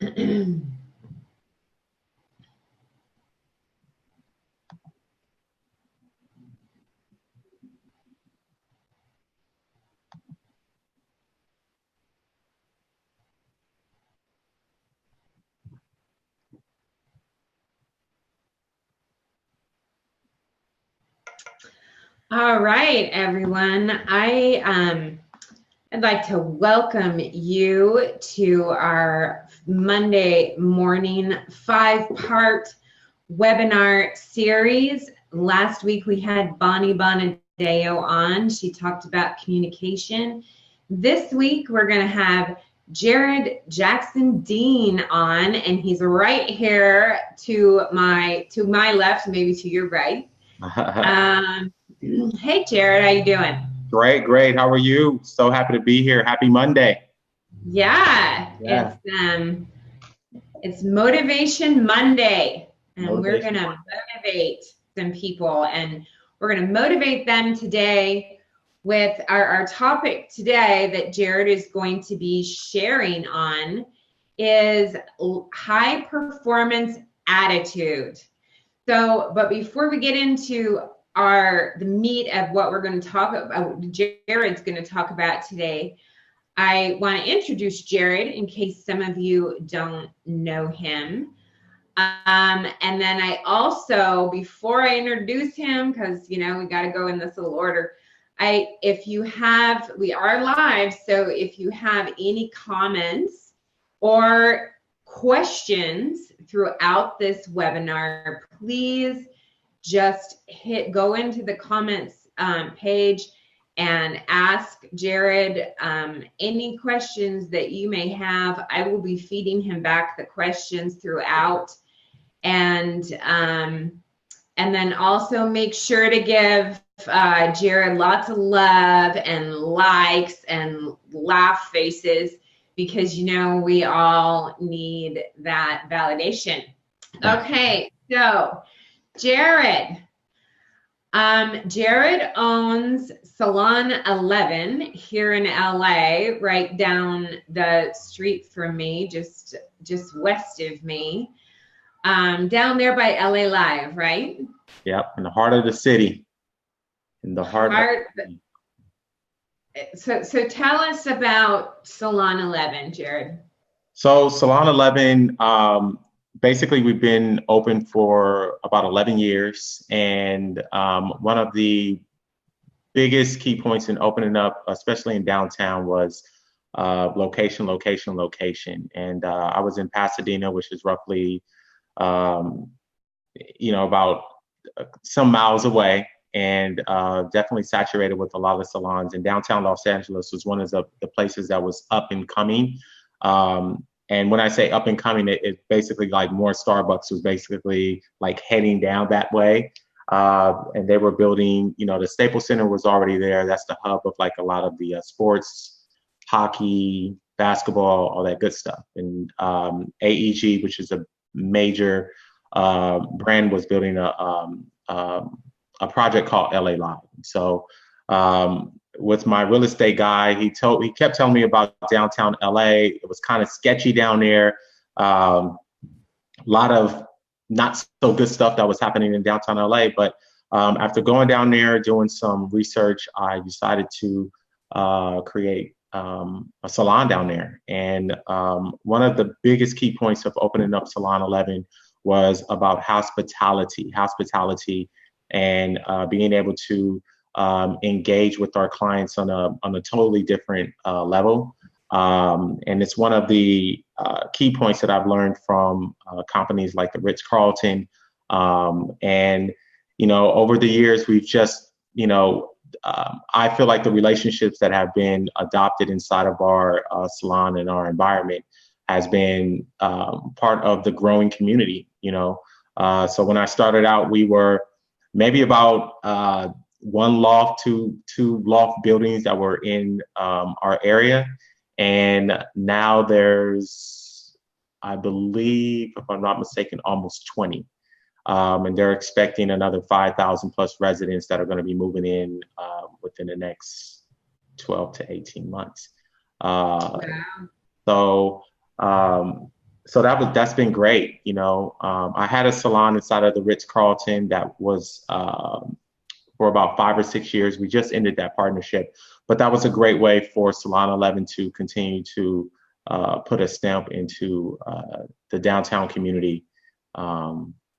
All right, everyone. I'd like to welcome you to our Monday morning 5-part webinar series. Last week we had Bonnie Bonadeo on. She talked about communication. This week we're going to have Jared Jackson Dean on, and he's right here to my left, maybe to your right. Hey, Jared, how you doing? Great. How are you? So happy to be here. Happy Monday. Yeah. It's Motivation Monday, and we're going to motivate some people, and we're going to motivate them today with our topic today that Jared is going to be sharing on is high performance attitude. So, but before we get into the meat of what we're going to talk about, Jared's going to talk about today, I want to introduce Jared in case some of you don't know him. And then I also, before I introduce him, because, we got to go in this little order, we are live, so if you have any comments or questions throughout this webinar, please just go into the comments page and ask Jared any questions that you may have. I will be feeding him back the questions throughout. And then also make sure to give Jared lots of love and likes and laugh faces, because we all need that validation. Okay, so Jared owns Salon 11 here in LA, right down the street from me, just west of me, down there by LA Live, right? Yep, in the heart of the city. So tell us about Salon 11, Jared. So Salon 11, basically we've been open for about 11 years. And one of the biggest key points in opening up, especially in downtown, was location. And I was in Pasadena, which is roughly, about some miles away, and definitely saturated with a lot of salons. And downtown Los Angeles was one of the places that was up and coming. And when I say up and coming, it basically like more Starbucks was basically like heading down that way. And they were building, the Staples Center was already there. That's the hub of like a lot of the sports, hockey, basketball, all that good stuff. And AEG, which is a major brand, was building a project called LA Live. So with my real estate guy, he kept telling me about downtown LA. It was kind of sketchy down there. A lot of not so good stuff that was happening in downtown LA. But after going down there, doing some research, I decided to create a salon down there. And one of the biggest key points of opening up Salon 11 was about hospitality, and being able to engage with our clients on a totally different level. And it's one of the key points that I've learned from companies like the Ritz-Carlton. And, over the years, we've just, I feel like the relationships that have been adopted inside of our salon and our environment has been part of the growing community, So when I started out, we were maybe about one loft to two loft buildings that were in our area. And now there's, I believe, if I'm not mistaken, almost 20. And they're expecting another 5,000 plus residents that are going to be moving in within the next 12 to 18 months. Wow. So so that's been great. I had a salon inside of the Ritz-Carlton that was for about 5 or 6 years. We just ended that partnership, but that was a great way for Salon 11 to continue to put a stamp into the downtown community,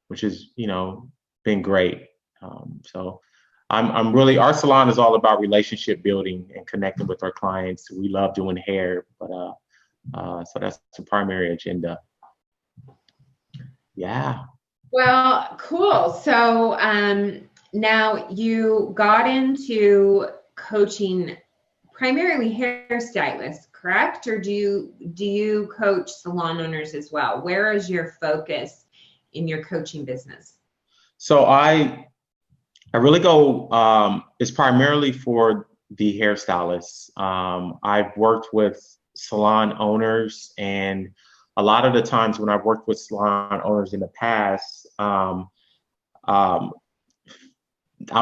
which is, been great. So I'm really, our salon is all about relationship building and connecting with our clients. We love doing hair, but so that's the primary agenda. Yeah. Well, cool. So now you got into coaching primarily hairstylists, correct? Or do you coach salon owners as well? Where is your focus in your coaching business? So I really go, it's primarily for the hairstylists. I've worked with salon owners, and a lot of the times when I've worked with salon owners in the past, I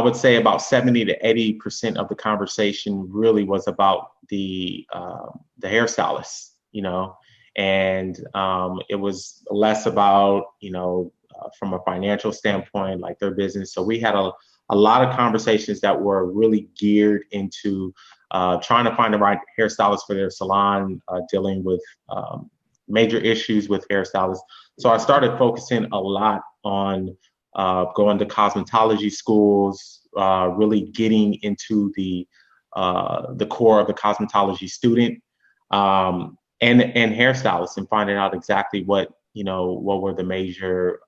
would say about 70 to 80% of the conversation really was about the hairstylist, and it was less about, from a financial standpoint, like their business. So we had a lot of conversations that were really geared into trying to find the right hairstylist for their salon, dealing with major issues with hairstylists. So I started focusing a lot on going to cosmetology schools, really getting into the core of the cosmetology student, and hairstylists, and finding out exactly what were the major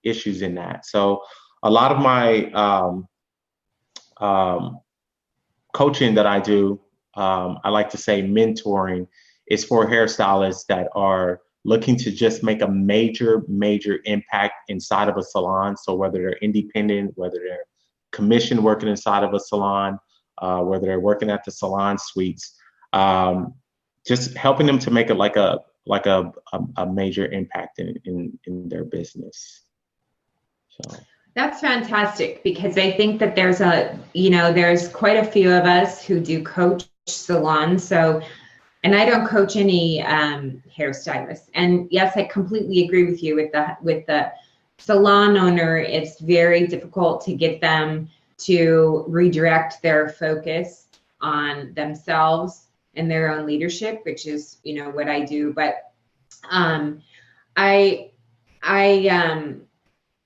issues in that. So a lot of my coaching that I do, I like to say mentoring, is for hairstylists that are looking to just make a major impact inside of a salon. So whether they're independent, whether they're commissioned working inside of a salon, whether they're working at the salon suites, just helping them to make it like a major impact in their business. So that's fantastic, because I think that there's quite a few of us who do coach salons. So, and I don't coach any hairstylists. And yes, I completely agree with you with the salon owner. It's very difficult to get them to redirect their focus on themselves and their own leadership, which is, what I do. But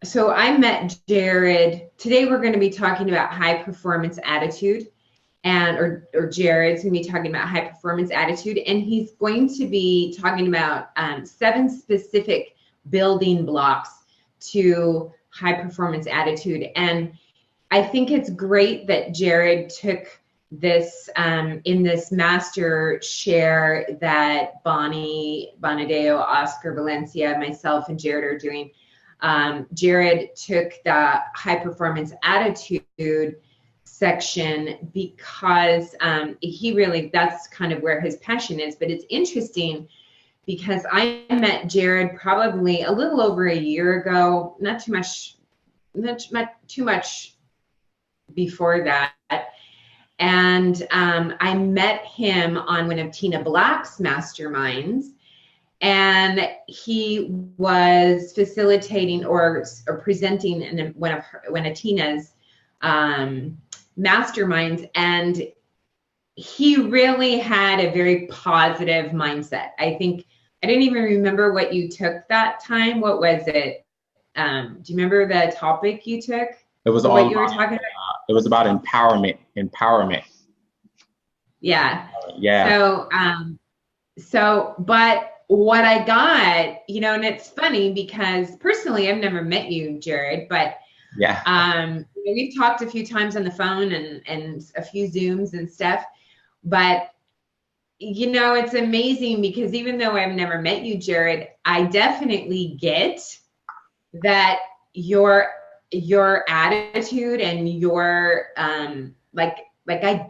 so I met Jared. Today we're going to be talking about high performance attitude, or Jared's going to be talking about high performance attitude, and he's going to be talking about 7 specific building blocks to high performance attitude. And I think it's great that Jared took this in this master share that Bonnie Bonadeo, Oscar Valencia, myself, and Jared are doing. Jared took the high performance attitude section because that's kind of where his passion is. But it's interesting because I met Jared probably a little over a year ago, not too much before that. And I met him on one of Tina Black's masterminds, and he was facilitating or presenting in one of Tina's masterminds, and he really had a very positive mindset. I think I didn't even remember what you took that time. What was it? Do you remember the topic you took? It was what you were talking about. It was about empowerment. Yeah. Yeah. But what I got, and it's funny because personally I've never met you, Jared, but yeah. We've talked a few times on the phone and a few Zooms and stuff, but it's amazing because even though I've never met you, Jared, I definitely get that your attitude and your I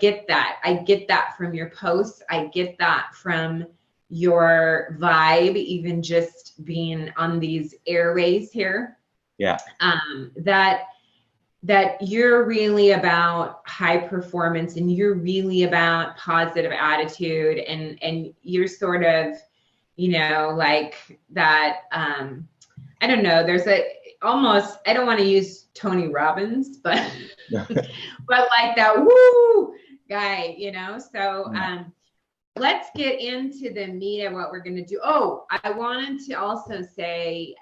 get that. I get that from your posts. I get that from your vibe, even just being on these airways here. Yeah. That you're really about high performance, and you're really about positive attitude, and you're sort of, like that. I don't know. There's almost, I don't want to use Tony Robbins, but like that woo guy, So let's get into the meat of what we're going to do. Oh, I wanted to also say,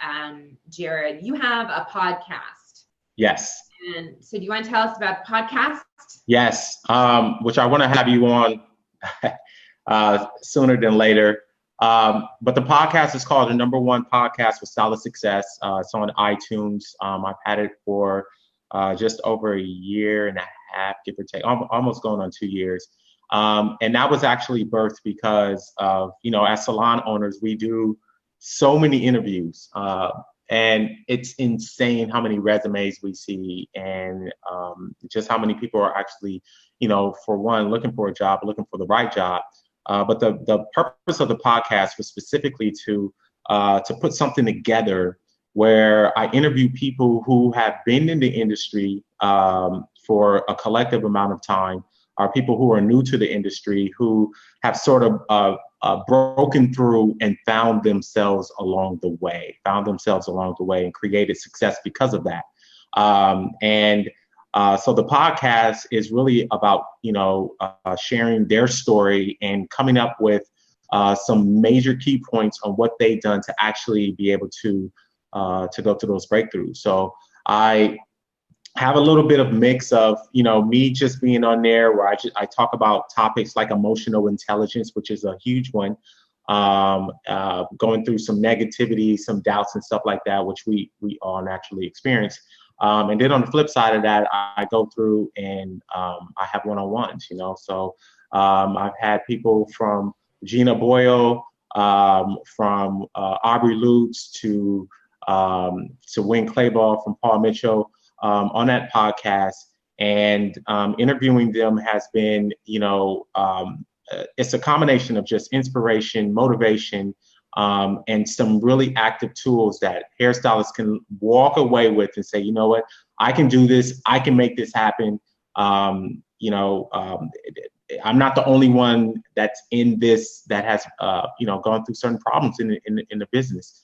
Jared, you have a podcast. Yes. And so do you want to tell us about the podcast? Yes, which I want to have you on sooner than later. But the podcast is called The Number One Podcast for Stylist Success. It's on iTunes. I've had it for just over a year and a half, give or take, almost going on 2 years. And that was actually birthed because of, as salon owners, we do so many interviews. And it's insane how many resumes we see, and just how many people are actually, for one, looking for a job, looking for the right job. But the purpose of the podcast was specifically to put something together where I interview people who have been in the industry for a collective amount of time, are people who are new to the industry, who have sort of broken through and found themselves along the way and created success because of that. So the podcast is really about, sharing their story and coming up with some major key points on what they've done to actually be able to go through those breakthroughs. So I have a little bit of mix of, me just being on there where I talk about topics like emotional intelligence, which is a huge one, going through some negativity, some doubts and stuff like that, which we all naturally experience. And then on the flip side of that, I go through and I have one-on-ones, So I've had people from Gina Boyle, from Aubrey Lutz to Wayne Clayball, from Paul Mitchell, on that podcast, and interviewing them has been, it's a combination of just inspiration, motivation, and some really active tools that hairstylists can walk away with and say, you know what, I can do this, I can make this happen. I'm not the only one that's in this that has, gone through certain problems in the business,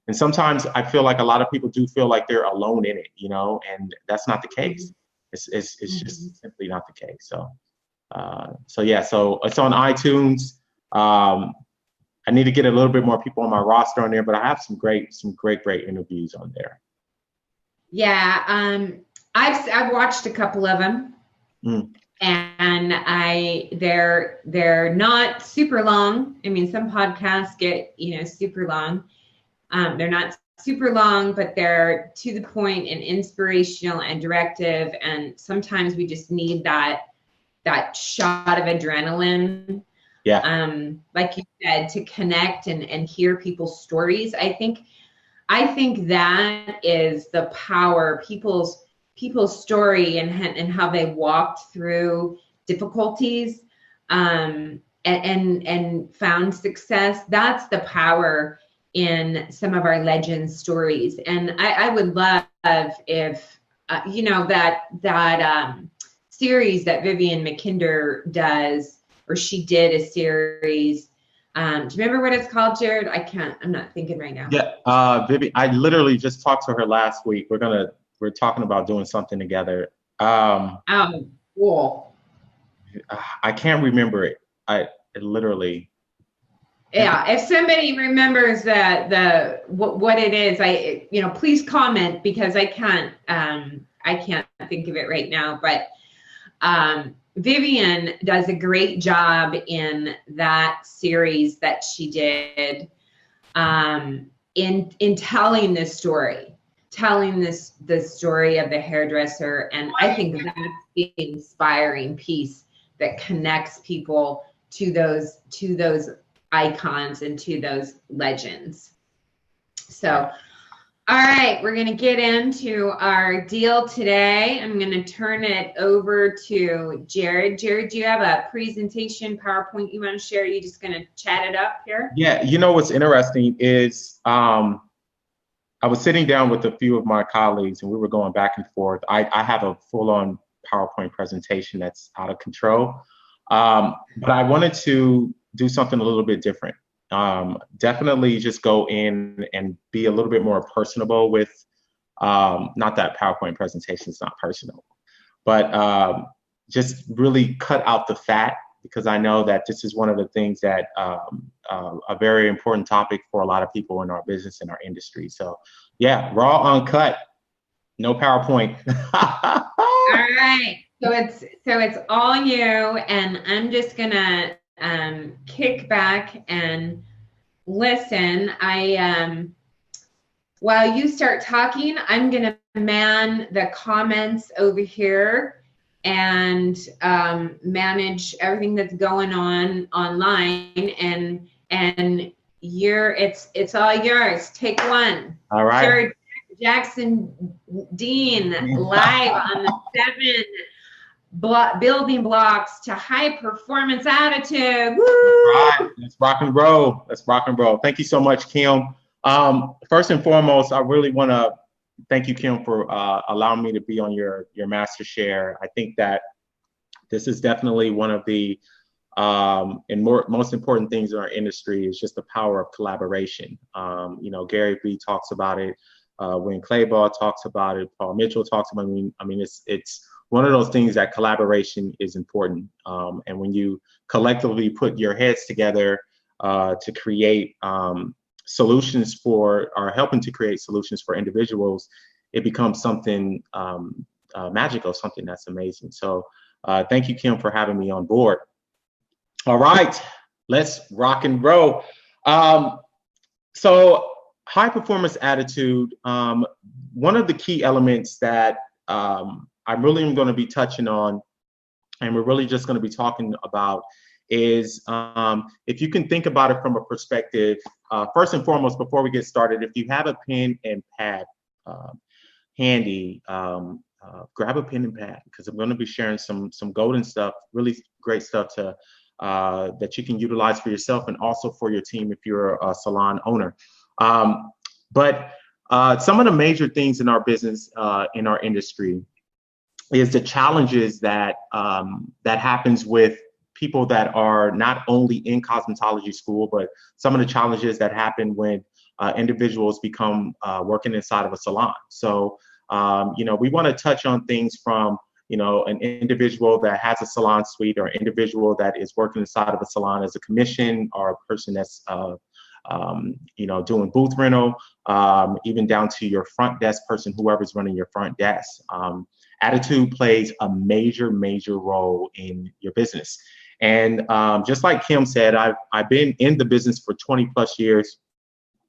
and sometimes I feel like a lot of people do feel like they're alone in it, and that's not the case. It's just simply not the case. So it's on iTunes. I need to get a little bit more people on my roster on there, but I have some great interviews on there. Yeah. I've watched a couple of them, and they're not super long. I mean, some podcasts get, super long. They're not super long, but they're to the point and inspirational and directive. And sometimes we just need that shot of adrenaline. Yeah. Like you said, to connect and hear people's stories. I think that is the power, people's story and how they walked through difficulties, and found success. That's the power in some of our legend stories. And I would love if, that series that Vivian McKinder does, or she did a series. Do you remember what it's called, Jared? I'm not thinking right now. Yeah, Vivian, I literally just talked to her last week. We're talking about doing something together. Oh, cool. I can't remember it. I literally. Yeah, if somebody remembers what it is, please comment, because I can't think of it right now. But Vivian does a great job in that series that she did, in telling this story, the story of the hairdresser, and I think that's the inspiring piece that connects people to those icons and to those legends. So, all right, we're going to get into our deal today. I'm going to turn it over to Jared. Jared, do you have a presentation, PowerPoint you want to share? Are you just going to chat it up here? Yeah, what's interesting is I was sitting down with a few of my colleagues and we were going back and forth. I have a full-on PowerPoint presentation that's out of control, but I wanted to do something a little bit different. Definitely just go in and be a little bit more personable with, not that PowerPoint presentation is not personal, but just really cut out the fat, because I know that this is one of the things that a very important topic for a lot of people in our business and our industry. So yeah, raw, uncut, no PowerPoint. All right. So it's all you, and I'm just gonna kick back and listen. While you start talking, I'm gonna man the comments over here and manage everything that's going on online, and it's all yours. Take one. All right. Sure. Jackson Dean live on the 7 building blocks to high performance attitude. Woo! Right. Let's rock and roll. Let's rock and roll. Thank you so much, Kim. First and foremost, I really want to thank you, Kim, for allowing me to be on your master share. I think that this is definitely one of the most important things in our industry is just the power of collaboration. Gary Vee talks about it. When Clayball talks about it, Paul Mitchell talks about it. I mean, it's one of those things that collaboration is important. And when you collectively put your heads together to create solutions or helping to create solutions for individuals, it becomes something magical, something that's amazing. So thank you, Kim, for having me on board. All right, let's rock and roll. So high performance attitude, one of the key elements that I really am going to be touching on, and we're really just going to be talking about, is if you can think about it from a perspective, first and foremost, before we get started, if you have a pen and pad handy, grab a pen and pad, because I'm going to be sharing some golden stuff, really great stuff to that you can utilize for yourself and also for your team if you're a salon owner. But some of the major things in our business, in our industry, is the challenges that that happens with people that are not only in cosmetology school, but some of the challenges that happen when individuals become working inside of a salon. So, we want to touch on things from, an individual that has a salon suite, or an individual that is working inside of a salon as a commission, or a person that's doing booth rental, even down to your front desk person, whoever's running your front desk. Attitude plays a major role in your business. And just like Kim said, I've been in the business for 20 plus years,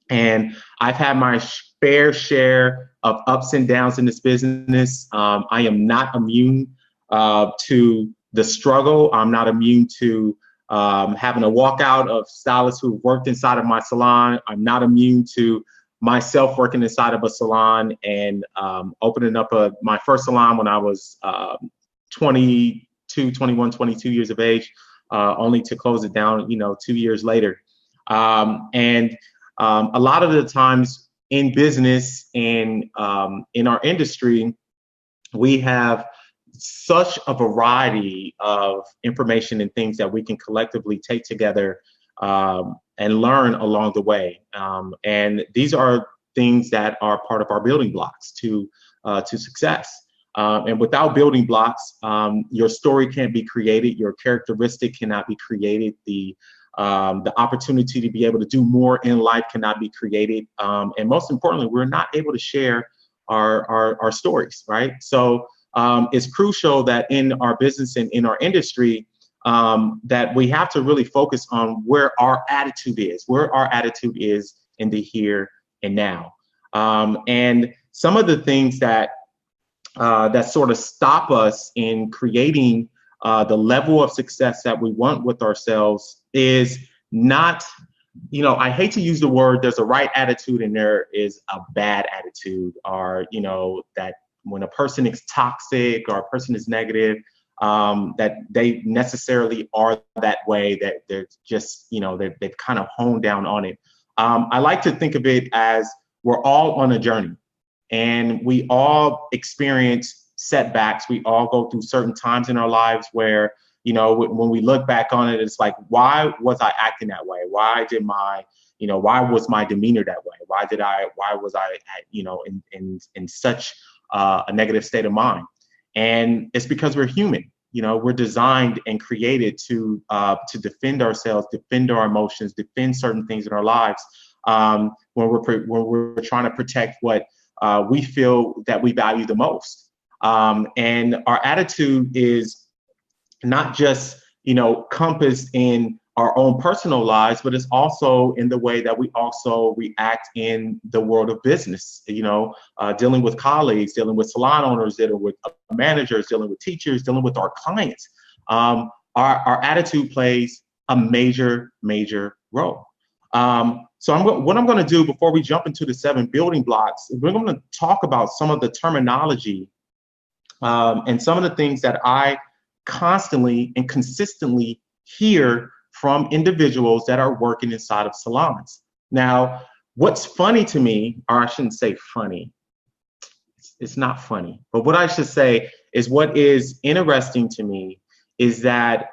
and I've had my fair share of ups and downs in this business. I am not immune to the struggle. I'm not immune to having a walkout of stylists who worked inside of my salon. I'm not immune to myself working inside of a salon and opening up my first salon when I was 21, 22 years of age, only to close it down, 2 years later. And a lot of the times in business and in our industry, we have such a variety of information and things that we can collectively take together and learn along the way. And these are things that are part of our building blocks to success. And without building blocks, your story can't be created. Your characteristic cannot be created. The opportunity to be able to do more in life cannot be created. And most importantly, we're not able to share our stories, right? So it's crucial that in our business and in our industry, that we have to really focus on where our attitude is in the here and now. And some of the things that sort of stop us in creating the level of success that we want with ourselves is not, I hate to use the word, there's a right attitude and there is a bad attitude, or, that when a person is toxic or a person is negative, that they necessarily are that way, that they're just, they've kind of honed down on it. I like to think of it as we're all on a journey, and we all experience setbacks. We all go through certain times in our lives where, when we look back on it, it's like, why was I acting that way? Why was my demeanor that way? Why was I, in such a negative state of mind? And it's because we're human. We're designed and created to defend ourselves, defend our emotions, defend certain things in our lives, when we're trying to protect what we feel that we value the most. And our attitude is not just, compassed in our own personal lives, but it's also in the way that we also react in the world of business, dealing with colleagues, dealing with salon owners, dealing with managers, dealing with teachers, dealing with our clients. Our attitude plays a major role. So what I'm going to do before we jump into the 7 building blocks, we're going to talk about some of the terminology and some of the things that I constantly and consistently hear from individuals that are working inside of salons. Now, what's funny to me, or I shouldn't say funny, it's not funny, but what I should say is what is interesting to me is that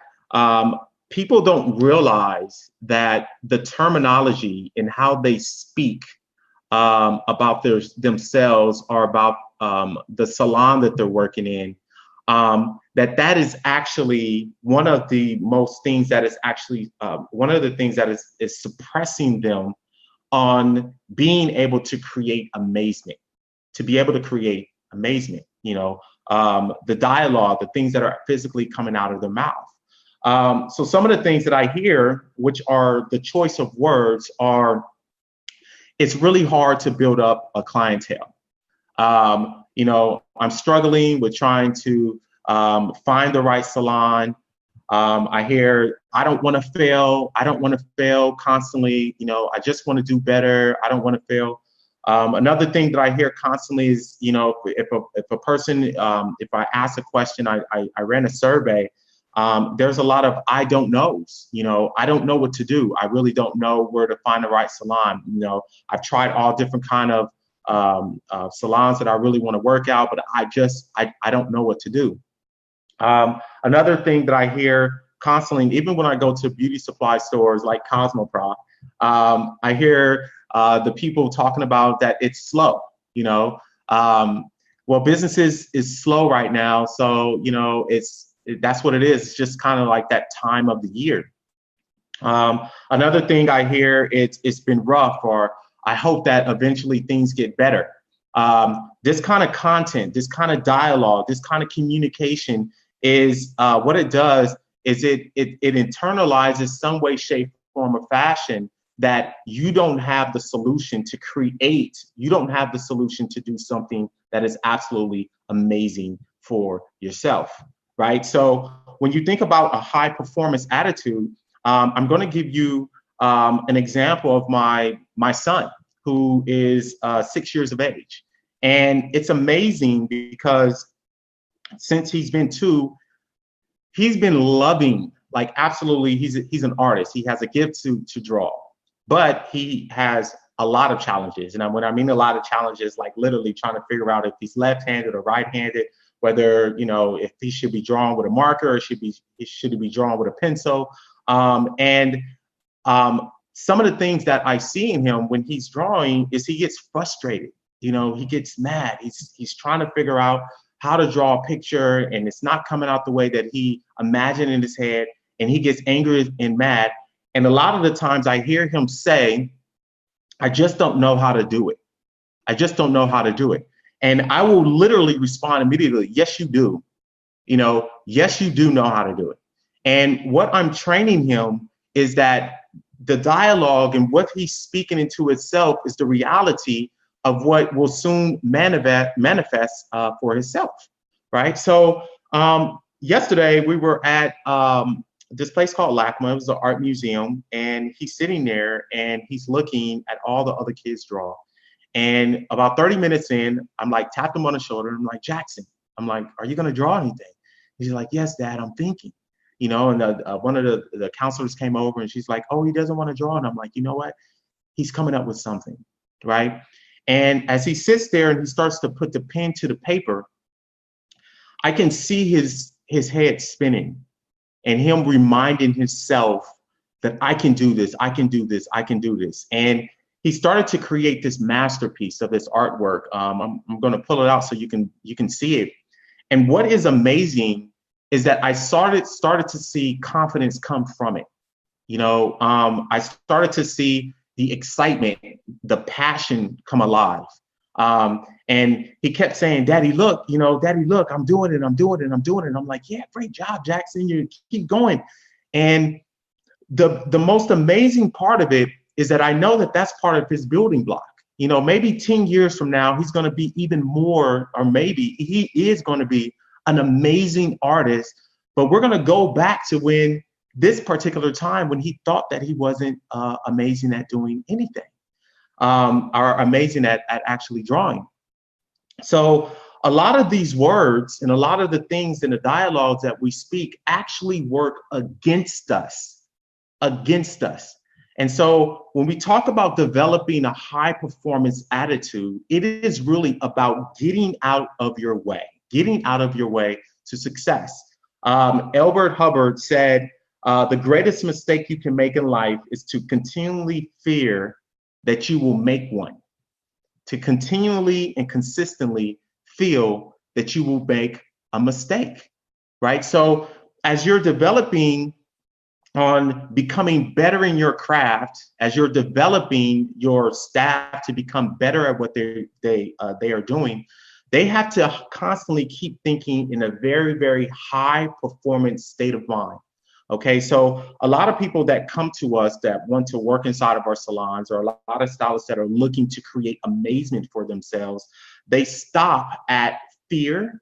people don't realize that the terminology and how they speak about themselves or about the salon that they're working in, that is actually one of the most things that is actually one of the things that is suppressing them on being able to create amazement, the dialogue, the things that are physically coming out of their mouth. So some of the things that I hear, which are the choice of words, are it's really hard to build up a clientele. I'm struggling with trying to find the right salon. I hear, I don't want to fail. I don't want to fail constantly. I just want to do better. I don't want to fail. Another thing that I hear constantly is, if a person, if I ask a question, I ran a survey. There's a lot of I don't knows. I don't know what to do. I really don't know where to find the right salon. I've tried all different kind of salons that I really want to work out, but I don't know what to do. Another thing that I hear constantly, even when I go to beauty supply stores like Cosmoprof, I hear the people talking about that it's slow. Well, business is slow right now, so that's what it is. It's just kind of like that time of the year. Another thing I hear, it's been rough, or I hope that eventually things get better. This kind of content, this kind of dialogue, this kind of communication is what it does is it internalizes some way, shape, form, or fashion that you don't have the solution to create. You don't have the solution to do something that is absolutely amazing for yourself, right? So when you think about a high performance attitude, I'm going to give you an example of my son, who is 6 years of age. And it's amazing because since he's been 2, he's been loving, like absolutely, he's an artist. He has a gift to draw, but he has a lot of challenges. And when I mean a lot of challenges, like literally trying to figure out if he's left-handed or right-handed, whether, if he should be drawing with a marker or should he be drawing with a pencil. Some of the things that I see in him when he's drawing is he gets frustrated. He gets mad. He's trying to figure out how to draw a picture, and it's not coming out the way that he imagined in his head, and he gets angry and mad. And a lot of the times I hear him say, I just don't know how to do it. I just don't know how to do it. And I will literally respond immediately, yes, you do. Yes, you do know how to do it. And what I'm training him is that the dialogue and what he's speaking into itself is the reality of what will soon manifest for himself, right? So yesterday we were at this place called LACMA. It was an art museum, and he's sitting there and he's looking at all the other kids draw. And about 30 minutes in, I'm like, tapped him on the shoulder. I'm like, Jackson, I'm like, are you going to draw anything? He's like, yes, Dad, I'm thinking. And one of the counselors came over and she's like, oh, he doesn't want to draw. And I'm like, you know what? He's coming up with something, right? And as he sits there and he starts to put the pen to the paper, I can see his head spinning. and him reminding himself that I can do this, I can do this, I can do this. And he started to create this masterpiece of this artwork. I'm going to pull it out so you can see it. And what is amazing is that I started to see confidence come from it. I started to see the excitement, the passion come alive. And he kept saying, Daddy, look, Daddy, look, I'm doing it, I'm doing it, I'm doing it. I'm like, yeah, great job, Jackson. You keep going. And the most amazing part of it is that I know that that's part of his building block. Maybe 10 years from now, he's going to be even more, or maybe he is going to be an amazing artist. But we're going to go back to when this particular time when he thought that he wasn't amazing at doing anything, or amazing at actually drawing. So a lot of these words and a lot of the things in the dialogues that we speak actually work against us. And so when we talk about developing a high performance attitude, it is really about getting out of your way to success. Elbert Hubbard said, the greatest mistake you can make in life is to continually fear that you will make one, to continually and consistently feel that you will make a mistake, right? So as you're developing on becoming better in your craft, as you're developing your staff to become better at what they are doing, they have to constantly keep thinking in a very, very high performance state of mind. Okay, so a lot of people that come to us that want to work inside of our salons, or a lot of stylists that are looking to create amazement for themselves, they stop at fear,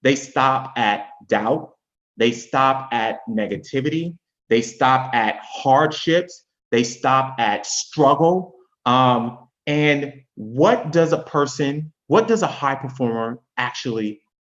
they stop at doubt, they stop at negativity, they stop at hardships, they stop at struggle. And what does a high performer actually